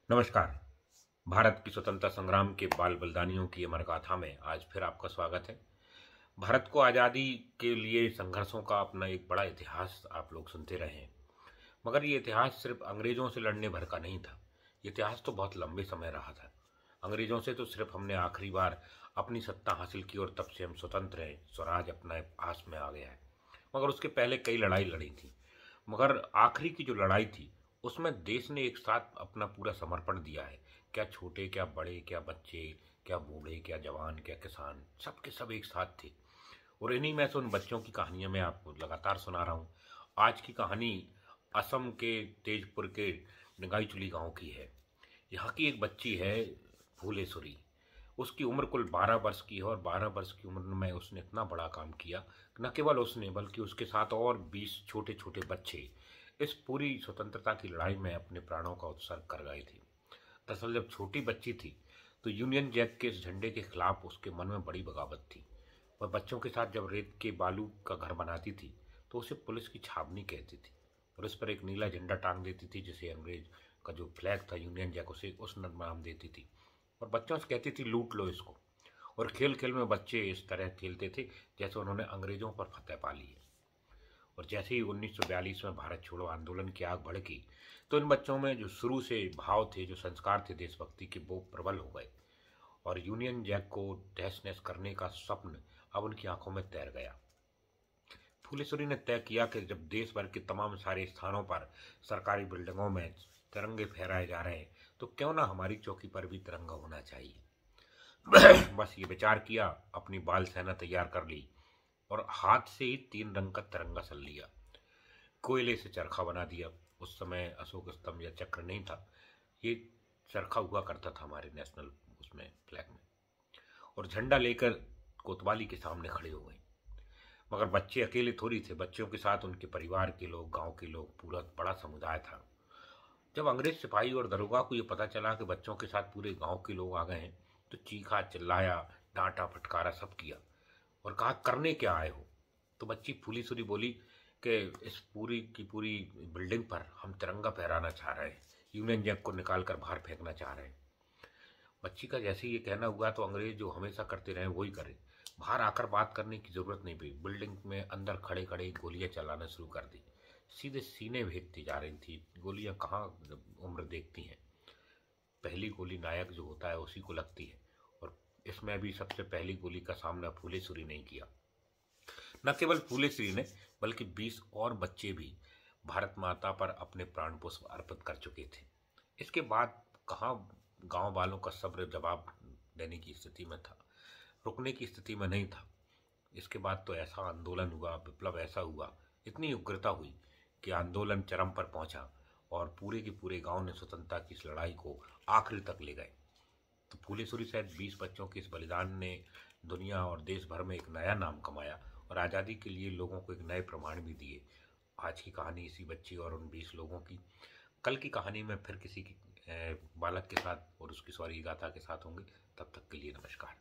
नमस्कार। भारत की स्वतंत्रता संग्राम के बाल बलिदानियों की अमर गाथा में आज फिर आपका स्वागत है। भारत को आज़ादी के लिए संघर्षों का अपना एक बड़ा इतिहास आप लोग सुनते रहे हैं, मगर ये इतिहास सिर्फ अंग्रेजों से लड़ने भर का नहीं था। ये इतिहास तो बहुत लंबे समय रहा था। अंग्रेजों से तो सिर्फ हमने आखिरी बार अपनी सत्ता हासिल की और तब से हम स्वतंत्र हैं, स्वराज अपना आस में आ गया है। मगर उसके पहले कई लड़ाई लड़ी थी। मगर आखिरी की जो लड़ाई थी उसमें देश ने एक साथ अपना पूरा समर्पण दिया है। क्या छोटे, क्या बड़े, क्या बच्चे, क्या बूढ़े, क्या जवान, क्या किसान, सब के सब एक साथ थे। और इन्हीं में से उन बच्चों की कहानियां मैं आपको लगातार सुना रहा हूँ। आज की कहानी असम के तेजपुर के निगाईचुली गांव की है। यहाँ की एक बच्ची है फूलेश्वरी। उसकी उम्र कुल 12 वर्ष की है और 12 वर्ष की उम्र में उसने इतना बड़ा काम किया। न केवल उसने बल्कि उसके साथ और 20 छोटे छोटे बच्चे इस पूरी स्वतंत्रता की लड़ाई में अपने प्राणों का उत्सर्ग कर गए थे। दरअसल जब छोटी बच्ची थी तो यूनियन जैक के इस झंडे के खिलाफ उसके मन में बड़ी बगावत थी। वह बच्चों के साथ जब रेत के बालू का घर बनाती थी तो उसे पुलिस की छावनी कहती थी और उस पर एक नीला झंडा टांग देती थी, जिसे अंग्रेज का जो फ्लैग था यूनियन जैक उसे उस नाम देती थी। और बच्चों से कहती थी लूट लो इसको। और खेल खेल में बच्चे इस तरह खेलते थे जैसे उन्होंने अंग्रेजों पर फतह पा ली है। और जैसे ही 1942 में भारत छोड़ो आंदोलन की आग भड़की तो इन बच्चों में जो शुरू से भाव थे, जो संस्कार थे देशभक्ति के, वो प्रबल हो गए और यूनियन जैक को तहस नहस करने का स्वप्न अब उनकी आंखों में तैर गया। फुलेश्वरी ने तय किया कि जब देश भर के तमाम सारे स्थानों पर सरकारी बिल्डिंगों में तिरंगे फहराए जा रहे हैं तो क्यों ना हमारी चौकी पर भी तिरंगा होना चाहिए। बस ये विचार किया, अपनी बाल सेना तैयार कर ली और हाथ से ही 3 रंग का तिरंगा सल लिया। कोयले से चरखा बना दिया। उस समय अशोक स्तंभ या चक्र नहीं था, ये चरखा हुआ करता था हमारे नेशनल उसमें फ्लैग में। और झंडा लेकर कोतवाली के सामने खड़े हो गए। मगर बच्चे अकेले थोड़ी थे, बच्चों के साथ उनके परिवार के लोग, गांव के लोग, पूरा बड़ा समुदाय था। जब अंग्रेज सिपाही और दरोगा को ये पता चला कि बच्चों के साथ पूरे गांव के लोग आ गए हैं तो चीखा चिल्लाया, डांटा फटकारा सब किया और कहा करने क्या आए हो। तो बच्ची फूली बोली कि इस पूरी की पूरी बिल्डिंग पर हम तिरंगा फहराना चाह रहे हैं, यूनियन जैक को निकाल कर बाहर फेंकना चाह रहे हैं। बच्ची का जैसे ये कहना हुआ तो अंग्रेज जो हमेशा करते रहे वही करे। बाहर आकर बात करने की जरूरत नहीं पड़ी, बिल्डिंग में अंदर खड़े खड़े गोलियां चलाना शुरू कर दी। सीधे सीने भेदती जा रही थी गोलियां। कहाँ उम्र देखती हैं। पहली गोली नायक जो होता है उसी को लगती है और इसमें भी सबसे पहली गोली का सामना फूलेश्वरी नहीं किया। न केवल फूलेश्वरी ने बल्कि 20 और बच्चे भी भारत माता पर अपने प्राण पुष्प अर्पित कर चुके थे। इसके बाद कहाँ गांव वालों का सब्र जवाब देने की स्थिति में था, रुकने की स्थिति में नहीं था। इसके बाद तो ऐसा आंदोलन हुआ, विप्लव ऐसा हुआ, इतनी उग्रता हुई कि आंदोलन चरम पर पहुंचा और पूरे के पूरे गांव ने स्वतंत्रता की इस लड़ाई को आखिरी तक ले गए। तो फूलेश्वरी सहित 20 बच्चों के इस बलिदान ने दुनिया और देश भर में एक नया नाम कमाया और आज़ादी के लिए लोगों को एक नए प्रमाण भी दिए। आज की कहानी इसी बच्ची और उन 20 लोगों की। कल की कहानी में फिर किसी की बालक के साथ और उसकी सॉरी गाथा के साथ होंगे। तब तक के लिए नमस्कार।